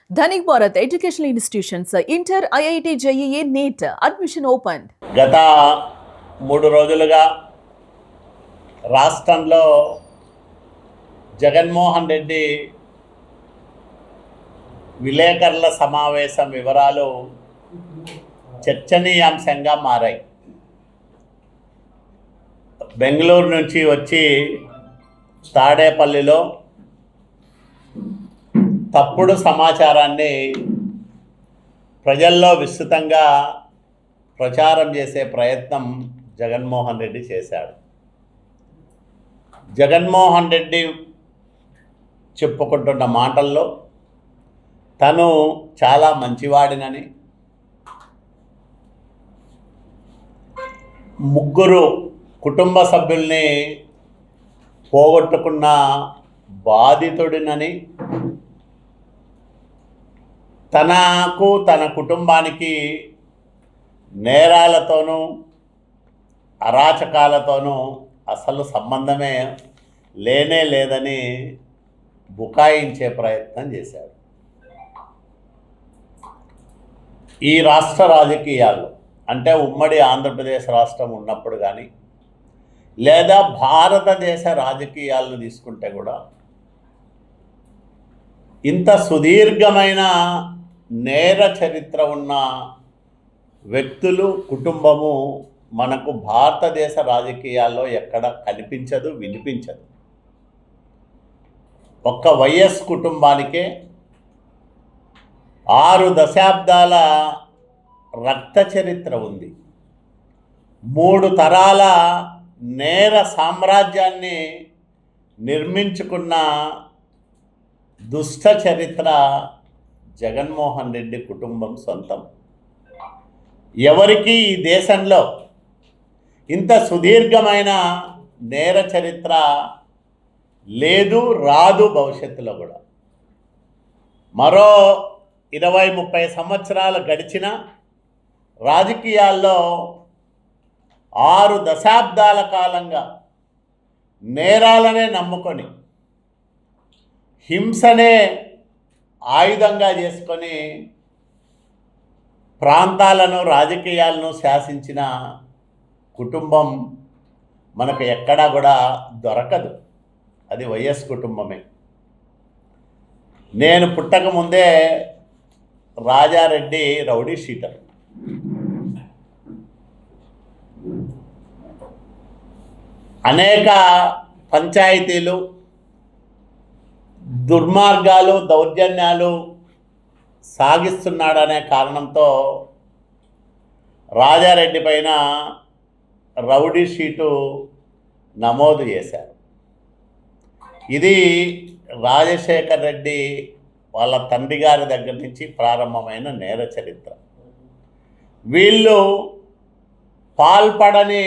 Dhanik Bharat educational institutions inter IIT JEE NEET admission open. గత 3 రోజులుగా రాష్ట్రంలో జగన్మోహన్ రెడ్డి విలేకరుల సమావేశం వివరాలు చర్చనీయాంశంగా మారాయి. బెంగళూరు నుంచి వచ్చి తాడేపల్లిలో తప్పుడు సమాచారాన్ని ప్రజల్లో విస్తృతంగా ప్రచారం చేసే ప్రయత్నం జగన్మోహన్ రెడ్డి చేశాడు. జగన్మోహన్ రెడ్డి చెప్పుకుంటున్న మాటల్లో తను చాలా మంచివాడినని, 3 కుటుంబ సభ్యుల్ని పోగొట్టుకున్న బాధితుడినని, తనకు తన కుటుంబానికి నేరాలతోనూ అరాచకాలతోనూ అసలు సంబంధమే లేనే లేదని బుకాయించే ప్రయత్నం చేశాడు. ఈ రాష్ట్ర రాజకీయాల్లో అంటే ఉమ్మడి ఆంధ్రప్రదేశ్ రాష్ట్రం ఉన్నప్పుడు కానీ లేదా భారతదేశ రాజకీయాలను తీసుకుంటే కూడా ఇంత సుదీర్ఘమైన నేర చరిత్ర ఉన్న వ్యక్తులు, కుటుంబము మనకు భారతదేశ రాజకీయాల్లో ఎక్కడ కనిపించదు, వినిపించదు. ఒక్క వైఎస్ కుటుంబానికే 6 దశాబ్దాల రక్త చరిత్ర ఉంది. 3 తరాల నేర సామ్రాజ్యాన్ని నిర్మించుకున్న దుష్ట చరిత్ర జగన్మోహన్ రెడ్డి కుటుంబం సొంతం. ఎవరికి ఈ దేశంలో ఇంత సుదీర్ఘమైన నేర చరిత్ర లేదు, రాదు భవిష్యత్తులో కూడా. మరో 20-30 సంవత్సరాలు గడిచిన రాజకీయాల్లో 6 దశాబ్దాల కాలంగా నేరాలనే నమ్ముకొని, హింసనే ఆయుధంగా చేసుకొని ప్రాంతాలను, రాజకీయాలను శాసించిన కుటుంబం మనకు ఎక్కడా కూడా దొరకదు. అది వైఎస్ కుటుంబమే. నేను పుట్టకముందే రాజారెడ్డి రౌడీ షీటర్. అనేక పంచాయతీలు, దుర్మార్గాలు, దౌర్జన్యాలు సాగిస్తున్నాడనే కారణంతో రాజారెడ్డి పైన రౌడీ షీటు నమోదు చేశారు. ఇది రాజశేఖర్ రెడ్డి వాళ్ళ తండ్రి గారి దగ్గర నుంచి ప్రారంభమైన నేర చరిత్ర. వీళ్ళు పాల్పడని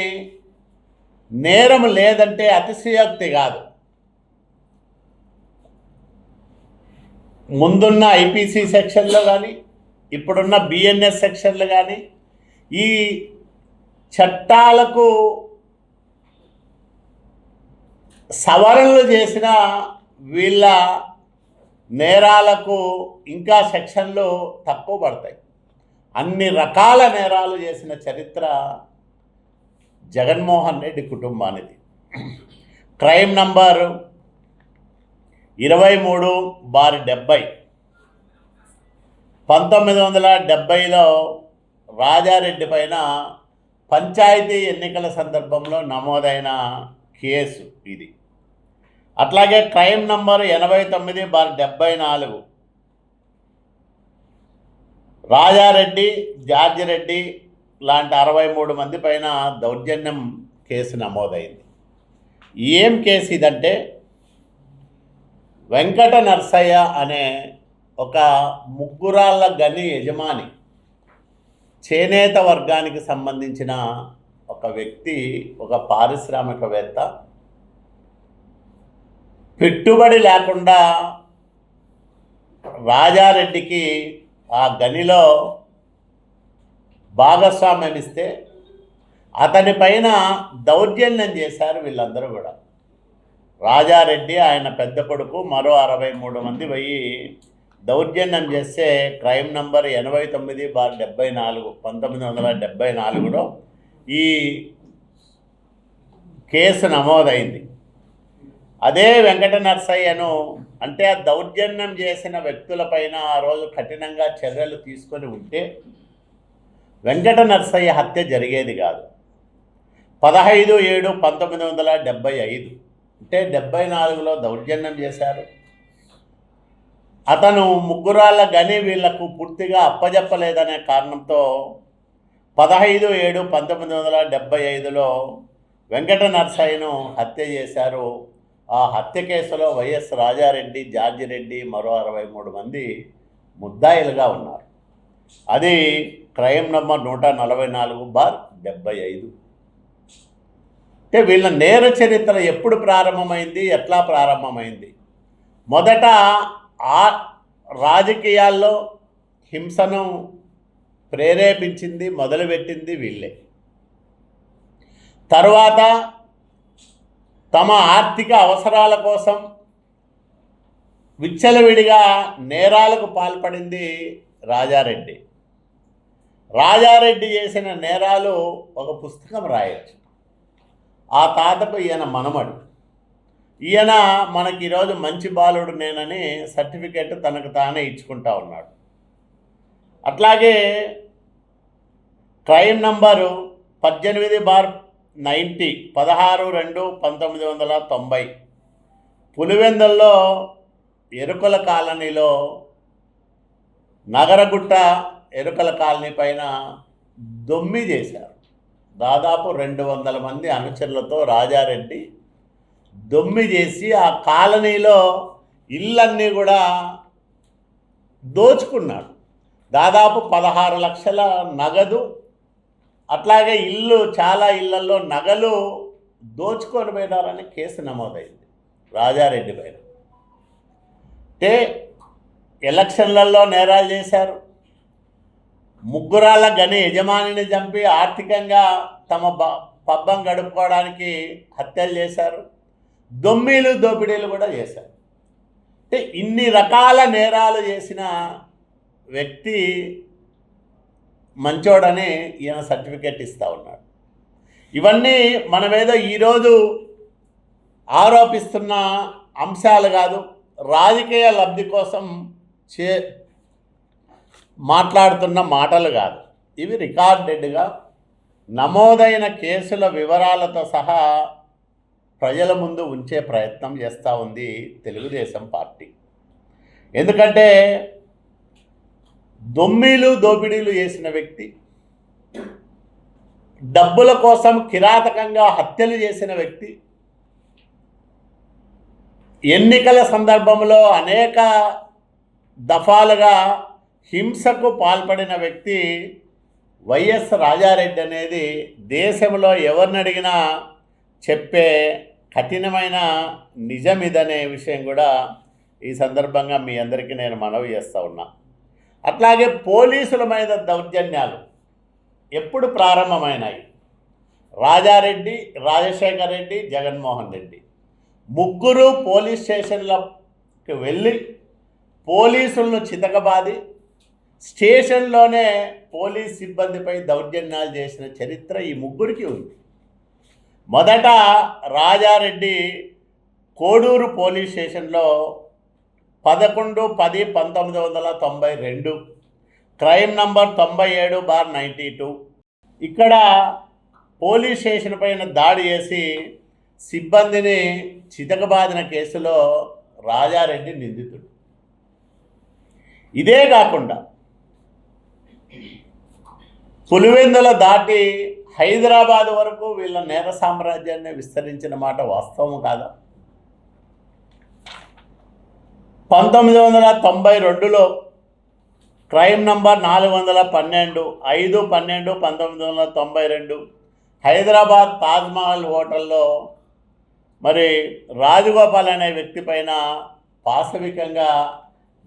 నేరం లేదంటే అతిశయోక్తి కాదు. ముందున్న ఐపీసీ సెక్షన్లో కానీ, ఇప్పుడున్న బిఎన్ఎస్ సెక్షన్లు కానీ, ఈ చట్టాలకు సవరణలు చేసిన వీళ్ళ నేరాలకు ఇంకా సెక్షన్లు తక్కువ పడతాయి. అన్ని రకాల నేరాలు చేసిన చరిత్ర జగన్మోహన్ రెడ్డి కుటుంబానిది. క్రైమ్ నంబర్ 23/70 1970లో రాజారెడ్డి పైన పంచాయతీ ఎన్నికల సందర్భంలో నమోదైన కేసు ఇది. అట్లాగే crime number 89/74 Rajareddy, George Reddy లాంటి 63 మంది పైన దౌర్జన్యం కేసు నమోదైంది. ఏం కేసు ఇదంటే, వెంకట నర్సయ్య అనే ఒక ముగ్గురాళ్ళ గని యజమాని, చేనేత వర్గానికి సంబంధించిన ఒక వ్యక్తి, ఒక పారిశ్రామికవేత్త, పెట్టుబడి లేకుండా రాజారెడ్డికి ఆ గనిలో భాగస్వామ్యం ఇస్తే అతని పైన దౌర్జన్యం చేశారు వీళ్ళందరూ కూడా. రాజారెడ్డి, ఆయన పెద్ద కొడుకు, మరో 63 మంది పోయి దౌర్జన్యం చేస్తే క్రైమ్ నంబర్ 89/74 1974లో ఈ కేసు నమోదైంది. అదే వెంకట నరసయ్యను అంటే ఆ దౌర్జన్యం చేసిన వ్యక్తులపైన ఆ రోజు కఠినంగా చర్యలు తీసుకొని ఉంటే వెంకట నరసయ్య హత్య జరిగేది కాదు. 15/7/1975 అంటే 74లో దౌర్జన్యం చేశారు. అతను ముగ్గురాళ్ళ గని వీళ్లకు పూర్తిగా అప్పజెప్పలేదనే కారణంతో 15/7/1975లో వెంకట నరసయ్యను హత్య చేశారు. ఆ హత్య కేసులో వైఎస్ రాజారెడ్డి, జార్జి రెడ్డి, మరో 63 మంది ముద్దాయిలుగా ఉన్నారు. అది క్రైమ్ నంబర్ 144/75. అంటే వీళ్ళ నేర చరిత్ర ఎప్పుడు ప్రారంభమైంది, ఎట్లా ప్రారంభమైంది? మొదట ఆ రాజకీయాల్లో హింసను ప్రేరేపించింది, మొదలుపెట్టింది వీళ్ళే. తర్వాత తమ ఆర్థిక అవసరాల కోసం విచ్చలవిడిగా నేరాలకు పాల్పడింది రాజారెడ్డి. రాజారెడ్డి చేసిన నేరాలు ఒక పుస్తకం రాయొచ్చు. ఆ తాతకు ఈయన మనమడు. ఈయన మనకి ఈరోజు మంచి బాలుడు నేనని సర్టిఫికెట్ తనకు తానే ఇచ్చుకుంటా ఉన్నాడు. అట్లాగే క్రైమ్ నంబరు 18/90 16/2/1990 పులివెందుల్లో ఎరుకల కాలనీలో నగరగుట్ట ఎరుకల కాలనీ పైన దొమ్మి చేశారు. దాదాపు 200 మంది అనుచరులతో రాజారెడ్డి దొమ్మి చేసి ఆ కాలనీలో ఇళ్ళన్నీ కూడా దోచుకున్నాడు. దాదాపు 16 లక్షల నగదు, అట్లాగే చాలా ఇళ్లలో నగలు దోచుకొని పోయినారని కేసు నమోదైంది రాజారెడ్డి పైన. అంటే ఎలక్షన్లలో నేరాలు చేశారు. ముగ్గురాళ్ళ గని యజమానిని చంపి ఆర్థికంగా తమ పబ్బం గడుపుకోవడానికి హత్యలు చేశారు. దొమ్మీలు దోపిడీలు కూడా చేశారు. అంటే ఇన్ని రకాల నేరాలు చేసిన వ్యక్తి మంచోడని ఈయన సర్టిఫికెట్ ఇస్తూ ఉన్నాడు. ఇవన్నీ మనమేదో ఈరోజు ఆరోపిస్తున్న అంశాలు కాదు, రాజకీయ లబ్ధి కోసం మాట్లాడుతున్న మాటలు కాదు. ఇవి రికార్డెడ్గా నమోదైన కేసుల వివరాలతో సహా ప్రజల ముందు ఉంచే ప్రయత్నం చేస్తూ ఉంది తెలుగుదేశం పార్టీ. ఎందుకంటే దొమ్మీలు దోపిడీలు చేసిన వ్యక్తి, డబ్బుల కోసం కిరాతకంగా హత్యలు చేసిన వ్యక్తి, ఎన్నికల సందర్భంలో అనేక దఫాలుగా హింసకు పాల్పడిన వ్యక్తి వైఎస్ రాజారెడ్డి అనేది దేశంలో ఎవరిని అడిగినా చెప్పే కఠినమైన నిజం ఇదనే విషయం కూడా ఈ సందర్భంగా మీ అందరికీ నేను మనవి చేస్తూ ఉన్నా. అట్లాగే పోలీసుల మీద దౌర్జన్యాలు ఎప్పుడు ప్రారంభమైనాయి? రాజారెడ్డి, రాజశేఖర్ రెడ్డి, జగన్మోహన్ రెడ్డి ముగ్గురు పోలీస్ స్టేషన్లకు వెళ్ళి పోలీసులను చితకబాది స్టేషన్లోనే పోలీస్ సిబ్బందిపై దౌర్జన్యాలు చేసిన చరిత్ర ఈ ముగ్గురికి ఉంది. మొదట రాజారెడ్డి కోడూరు పోలీస్ స్టేషన్లో 11/10/1992 క్రైమ్ నంబర్ 97/92 ఇక్కడ పోలీస్ స్టేషన్ పైన దాడి చేసి సిబ్బందిని చితకబాదిన కేసులో రాజారెడ్డి నిందితుడు. ఇదే కాకుండా పులివెందుల దాటి హైదరాబాద్ వరకు వీళ్ళ నేర సామ్రాజ్యాన్ని విస్తరించిన మాట వాస్తవం కాదా? 1992లో క్రైమ్ నంబర్ 412 5/12/1992 హైదరాబాద్ తాజ్మహల్ హోటల్లో మరి రాజగోపాల్ అనే వ్యక్తి పైన పాశవికంగా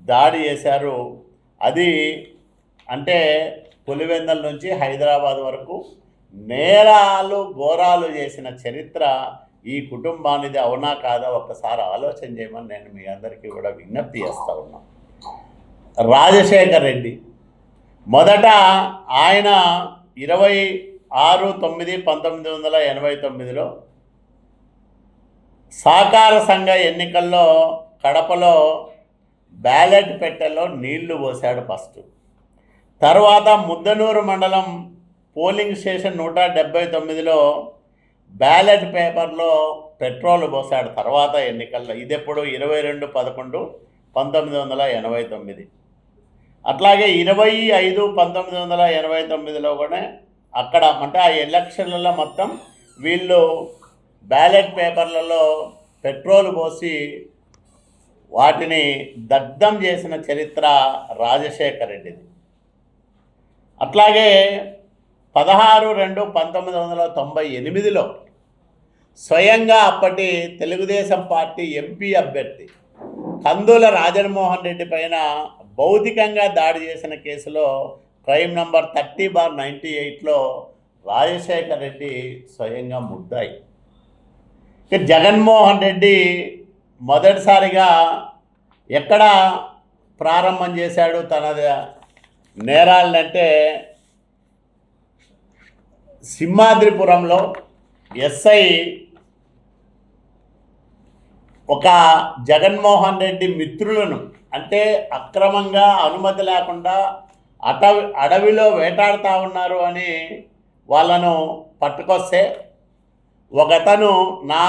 దాడి చేశారు. అది అంటే పులివెందుల నుంచి హైదరాబాద్ వరకు నేరాలు ఘోరాలు చేసిన చరిత్ర ఈ కుటుంబానిది. అవునా కాదా ఒక్కసారి ఆలోచన చేయమని నేను మీ అందరికీ కూడా విజ్ఞప్తి చేస్తూ ఉన్నాను. రాజశేఖర్ రెడ్డి. మొదట ఆయన 26/9/1989లో సహకార సంఘ ఎన్నికల్లో కడపలో బ్యాలెట్ పెట్టెలో నీళ్లు పోశాడు ఫస్ట్. తర్వాత ముద్దనూరు మండలం పోలింగ్ స్టేషన్ 179లో బ్యాలెట్ పేపర్లో పెట్రోల్ పోశాడు తర్వాత ఎన్నికల్లో. ఇదెప్పుడు 22/11/1989. అట్లాగే 25/1989లో కూడా అక్కడ అంటే ఆ ఎలక్షన్లలో మొత్తం వీళ్ళు బ్యాలెట్ పేపర్లలో పెట్రోల్ పోసి వాటిని దగ్ధం చేసిన చరిత్ర రాజశేఖర్ రెడ్డిది. అట్లాగే 16/2/1998లో స్వయంగా అప్పటి తెలుగుదేశం పార్టీ ఎంపీ అభ్యర్థి కందుల రాజమోహన్ రెడ్డి పైన భౌతికంగా దాడి చేసిన కేసులో క్రైమ్ నంబర్ 30/98లో రాజశేఖర్ రెడ్డి స్వయంగా ముద్దాయి. జగన్మోహన్ రెడ్డి మొదటిసారిగా ఎక్కడ ప్రారంభం చేశాడు తన నేరాలంటే సింహాద్రిపురంలో ఎస్ఐ ఒక జగన్మోహన్ రెడ్డి మిత్రులను అంటే అక్రమంగా అనుమతి లేకుండా అడవిలో వేటాడుతూ ఉన్నారు అని వాళ్ళను పట్టుకొస్తే ఒకతను నా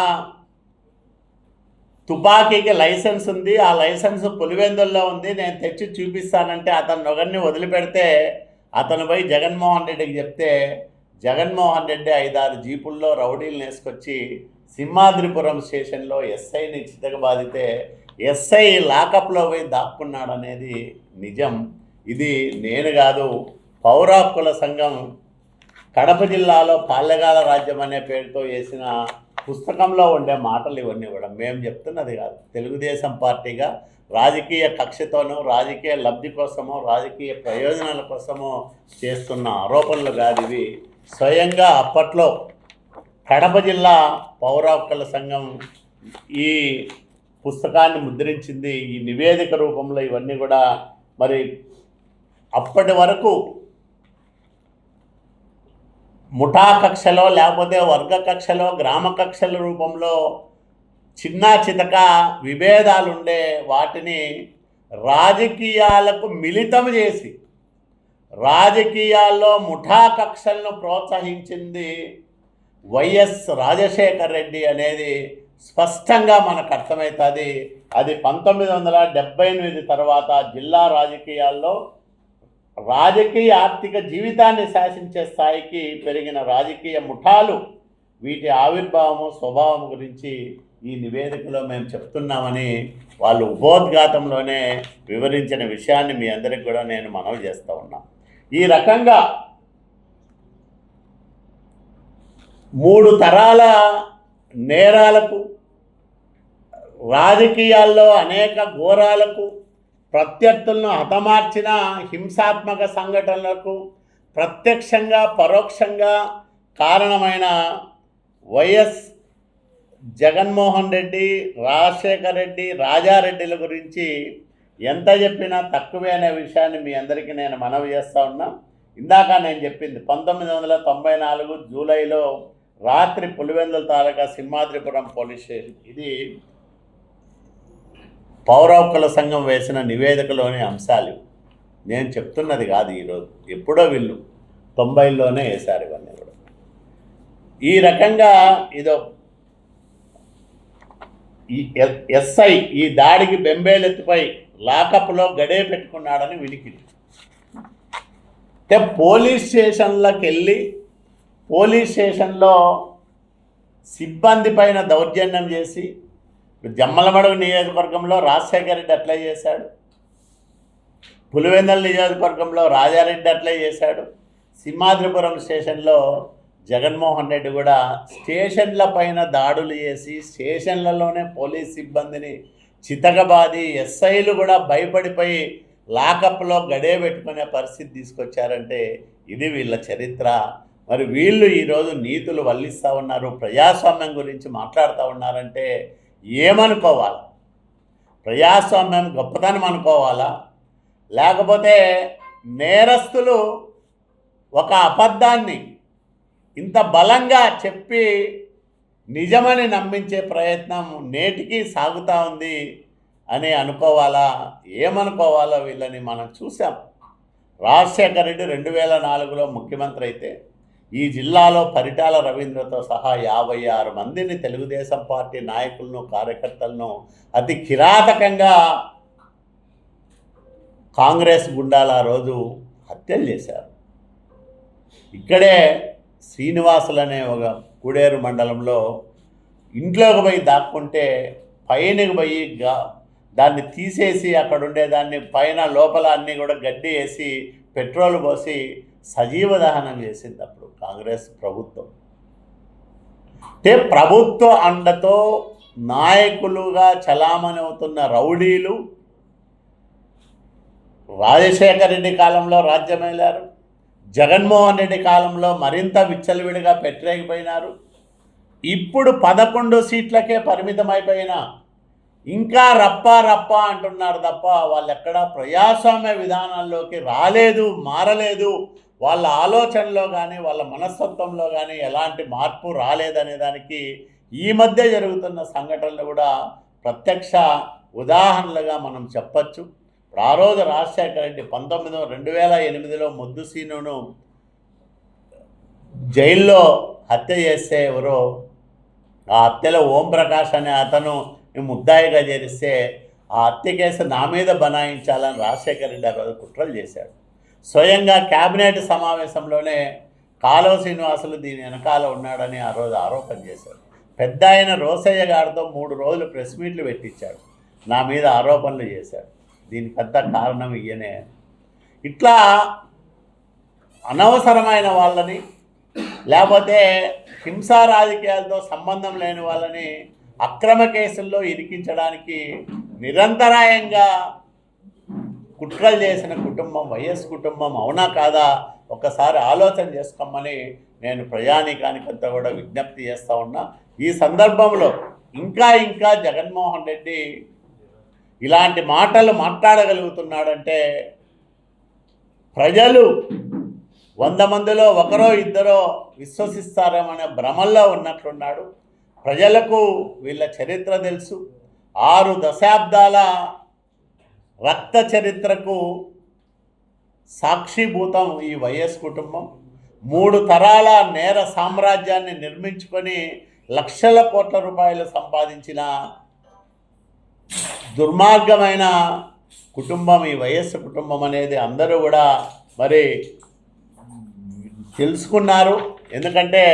తుపాకీకి లైసెన్స్ ఉంది, ఆ లైసెన్స్ పులివెందుల్లో ఉంది, నేను తెచ్చి చూపిస్తానంటే అతను ఒకరిని వదిలిపెడితే అతను పోయి జగన్మోహన్ రెడ్డికి చెప్తే జగన్మోహన్ రెడ్డి 5-6 జీపుల్లో రౌడీలను వేసుకొచ్చి సింహాద్రిపురం స్టేషన్లో ఎస్ఐని చితకబాదితే ఎస్ఐ లాకప్లో పోయి దాక్కున్నాడనేది నిజం. ఇది నేను కాదు, పౌర హక్కుల సంఘం కడప జిల్లాలో పాలెగాల రాజ్యం అనే పేరుతో వేసిన పుస్తకంలో ఉండే మాటలు ఇవన్నీ కూడా మేము చెప్తున్నది కాదు. తెలుగుదేశం పార్టీగా రాజకీయ కక్షతోనూ రాజకీయ లబ్ధి కోసమో రాజకీయ ప్రయోజనాల కోసమో చేస్తున్న ఆరోపణలు కాదు ఇవి. స్వయంగా అప్పట్లో కడప జిల్లా పౌర హక్కుల సంఘం ఈ పుస్తకాన్ని ముద్రించింది, ఈ నివేదిక రూపంలో ఇవన్నీ కూడా. మరి అప్పటి వరకు ముఠా కక్షలో లేకపోతే వర్గ కక్షలో గ్రామ కక్షల రూపంలో చిన్న చితక విభేదాలుండే వాటిని రాజకీయాలకు మిళితం చేసి రాజకీయాల్లో ముఠా కక్షలను ప్రోత్సహించింది వైఎస్ రాజశేఖర్ రెడ్డి అనేది స్పష్టంగా మనకు అర్థమవుతుంది. అది 1978 తర్వాత జిల్లా రాజకీయాల్లో రాజకీయ ఆర్థిక జీవితాన్ని శాసించే స్థాయికి పెరిగిన రాజకీయ ముఠాలు వీటి ఆవిర్భావము స్వభావం గురించి ఈ నివేదికలో మేము చెప్తున్నామని వాళ్ళు ఉపోద్ఘాతంలోనే వివరించిన విషయాన్ని మీ అందరికి కూడా నేను మనవి చేస్తూ ఉన్నా. ఈ రకంగా 3 తరాల నేరాలకు రాజకీయాల్లో అనేక ఘోరాలకు ప్రత్యర్థులను హతమార్చిన హింసాత్మక సంఘటనలకు ప్రత్యక్షంగా పరోక్షంగా కారణమైన వైఎస్ జగన్మోహన్ రెడ్డి, రాజశేఖర్ రెడ్డి, రాజారెడ్డిల గురించి ఎంత చెప్పినా తక్కువే అనే విషయాన్ని మీ అందరికీ నేను మనవి చేస్తూ ఉన్నా. ఇందాక నేను చెప్పింది 1994 జూలైలో రాత్రి పులివెందుల తాలూకా సింహాద్రిపురం పోలీస్ స్టేషన్, ఇది పౌర హక్కుల సంఘం వేసిన నివేదికలోని అంశాలు. నేను చెప్తున్నది కాదు ఈరోజు, ఎప్పుడో వీళ్ళు 90లోనే వేశారు ఇవన్నీ కూడా. ఈ రకంగా ఇదో ఈ ఎస్ఐ ఈ దాడికి బెంబేలెత్తిపై లాకప్లో గడే పెట్టుకున్నాడని వినికిడి. అంటే పోలీస్ స్టేషన్లకు వెళ్ళి పోలీస్ స్టేషన్లో సిబ్బంది పైన దౌర్జన్యం చేసి, జమ్మలమడుగు నియోజకవర్గంలో రాజశేఖర్ రెడ్డి అట్లే చేశాడు, పులివెందుల నియోజకవర్గంలో రాజారెడ్డి అట్లే చేశాడు, సింహాద్రిపురం స్టేషన్లో జగన్మోహన్ రెడ్డి కూడా స్టేషన్ల పైన దాడులు చేసి స్టేషన్లలోనే పోలీస్ సిబ్బందిని చితకబాది ఎస్ఐలు కూడా భయపడిపోయి లాకప్లో గడే పెట్టుకునే పరిస్థితి తీసుకొచ్చారంటే ఇది వీళ్ళ చరిత్ర. మరి వీళ్ళు ఈరోజు నీతులు వల్లిస్తూ ఉన్నారు, ప్రజాస్వామ్యం గురించి మాట్లాడుతూ ఉన్నారంటే ఏమనుకోవాలి? ప్రజాస్వామ్యం గొప్పతనం అనుకోవాలా? లేకపోతే నేరస్తులు ఒక అబద్ధాన్ని ఇంత బలంగా చెప్పి నిజమని నమ్మించే ప్రయత్నం నేటికి సాగుతూ ఉంది అని అనుకోవాలా, ఏమనుకోవాలో వీళ్ళని మనం చూసాం. రాజశేఖర రెడ్డి 2004లో ముఖ్యమంత్రి అయితే ఈ జిల్లాలో పరిటాల రవీంద్రతో సహా 56 మందిని తెలుగుదేశం పార్టీ నాయకులను కార్యకర్తలను అతి కిరాతకంగా కాంగ్రెస్ గుండాల రోజు హత్యలు చేశారు. ఇక్కడే శ్రీనివాసులు అనే ఒక కూడేరు మండలంలో ఇంట్లోకి పోయి దాక్కుంటే పైనకి పోయి దాన్ని తీసేసి అక్కడ ఉండేదాన్ని పైన లోపల అన్నీ కూడా గడ్డి వేసి పెట్రోల్ పోసి సజీవ దహనం చేసింది అప్పుడు కాంగ్రెస్ ప్రభుత్వం. అంటే ప్రభుత్వ అండతో నాయకులుగా చలామణి అవుతున్న రౌడీలు రాజశేఖర రెడ్డి కాలంలో రాజ్యమేలారు, జగన్మోహన్ రెడ్డి కాలంలో మరింత విచ్చలవిడిగా పెట్టలేకపోయినారు. ఇప్పుడు 11 సీట్లకే పరిమితమైపోయినా ఇంకా రప్ప అంటున్నారు తప్ప వాళ్ళు ఎక్కడా ప్రజాస్వామ్య విధానాల్లోకి రాలేదు, మారలేదు. వాళ్ళ ఆలోచనలో కానీ వాళ్ళ మనస్తత్వంలో కానీ ఎలాంటి మార్పు రాలేదనే దానికి ఈ మధ్య జరుగుతున్న సంఘటనలు కూడా ప్రత్యక్ష ఉదాహరణలుగా మనం చెప్పచ్చు. ఆ రోజు రాజశేఖర రెడ్డి 2008లో ముద్దు సీనును జైల్లో హత్య చేస్తే ఎవరో ఆ హత్యలో ఓంప్రకాష్ అనే అతను ముద్దాయిగా చేరిస్తే ఆ హత్య కేసు నా మీద బనాయించాలని రాజశేఖర రెడ్డి ఆ రోజు కుట్రలు చేశాడు. స్వయంగా కేబినెట్ సమావేశంలోనే కాలువ శ్రీనివాసులు దీని వెనకాల ఉన్నాడని ఆ రోజు ఆరోపణ చేశాడు. పెద్ద ఆయన రోసయ్య గారితో 3 రోజులు ప్రెస్ మీట్లు పెట్టించాడు, నా మీద ఆరోపణలు చేశాడు. దీనికి పెద్ద కారణం ఈయనే. ఇట్లా అనవసరమైన వాళ్ళని లేకపోతే హింసా రాజకీయాలతో సంబంధం లేని వాళ్ళని అక్రమ కేసుల్లో ఇరికించడానికి నిరంతరాయంగా కుట్రలు చేసిన కుటుంబం వైఎస్ కుటుంబం అవునా కాదా ఒకసారి ఆలోచన చేసుకోమని నేను ప్రజానీకానికంతా కూడా విజ్ఞప్తి చేస్తూ ఉన్నా. ఈ సందర్భంలో ఇంకా జగన్మోహన్ రెడ్డి ఇలాంటి మాటలు మాట్లాడగలుగుతున్నాడంటే ప్రజలు 100 మందిలో ఒకరో ఇద్దరో విశ్వసిస్తారేమనే భ్రమల్లో ఉన్నట్లున్నాడు. ప్రజలకు వీళ్ళ చరిత్ర తెలుసు. 6 దశాబ్దాల రక్త చరిత్రకు సాక్షిభూతం ఈ వైఎస్ కుటుంబం. 3 తరాల నేర సామ్రాజ్యాన్ని నిర్మించుకొని లక్షల కోట్ల రూపాయలు సంపాదించిన దుర్మార్గమైన కుటుంబం ఈ వైఎస్ కుటుంబం అనేది అందరూ కూడా మరి తెలుసుకున్నారు. ఎందుకంటే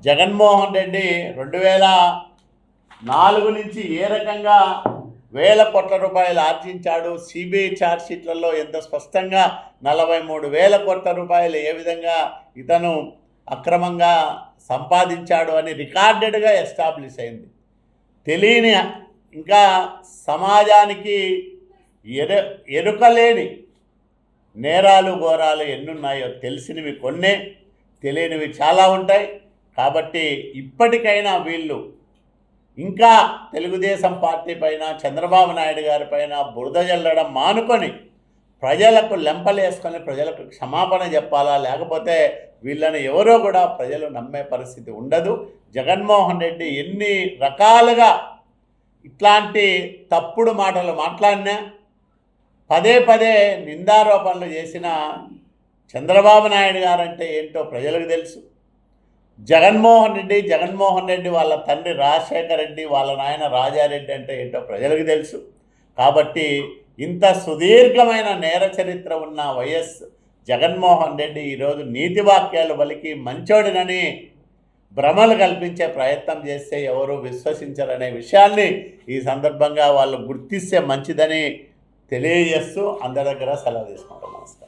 జగన్మోహన్ రెడ్డి 2004 నుంచి ఏ రకంగా వేల కోట్ల రూపాయలు ఆర్జించాడు, సిబిఐ ఛార్జ్షీట్లలో ఎంత స్పష్టంగా 43,000 కోట్ల రూపాయలు ఏ విధంగా ఇతను అక్రమంగా సంపాదించాడు అని రికార్డెడ్గా ఎస్టాబ్లిష్ అయింది. తెలియని ఇంకా సమాజానికి ఎరుకలేని నేరాలు ఘోరాలు ఎన్నున్నాయో తెలిసినవి కొన్నే, తెలియనివి చాలా ఉంటాయి. కాబట్టి ఇప్పటికైనా వీళ్ళు ఇంకా తెలుగుదేశం పార్టీ పైన చంద్రబాబు నాయుడు గారి పైన బురద జల్లడం మానుకొని ప్రజలకు లెంపలేసుకొని ప్రజలకు క్షమాపణ చెప్పాలా, లేకపోతే వీళ్ళని ఎవరో కూడా ప్రజలు నమ్మే పరిస్థితి ఉండదు. జగన్మోహన్ రెడ్డి ఎన్ని రకాలుగా ఇట్లాంటి తప్పుడు మాటలు మాట్లాడినా, పదే నిందారోపణలు చేసిన చంద్రబాబు నాయుడు గారంటే ఏంటో ప్రజలకు తెలుసు. జగన్మోహన్ రెడ్డి వాళ్ళ తండ్రి రాజశేఖర రెడ్డి, వాళ్ళ నాయన రాజారెడ్డి అంటే ఏంటో ప్రజలకు తెలుసు. కాబట్టి ఇంత సుదీర్ఘమైన నేర చరిత్ర ఉన్న వైఎస్ జగన్మోహన్ రెడ్డి ఈరోజు నీతి వాక్యాలు పలికి మంచోడినని భ్రమలు కల్పించే ప్రయత్నం చేస్తే ఎవరు విశ్వసించరనే విషయాన్ని ఈ సందర్భంగా వాళ్ళు గుర్తిస్తే మంచిదని తెలియజేస్తూ అందరి దగ్గర సెలవు తీసుకుంటాం. నమస్కారం.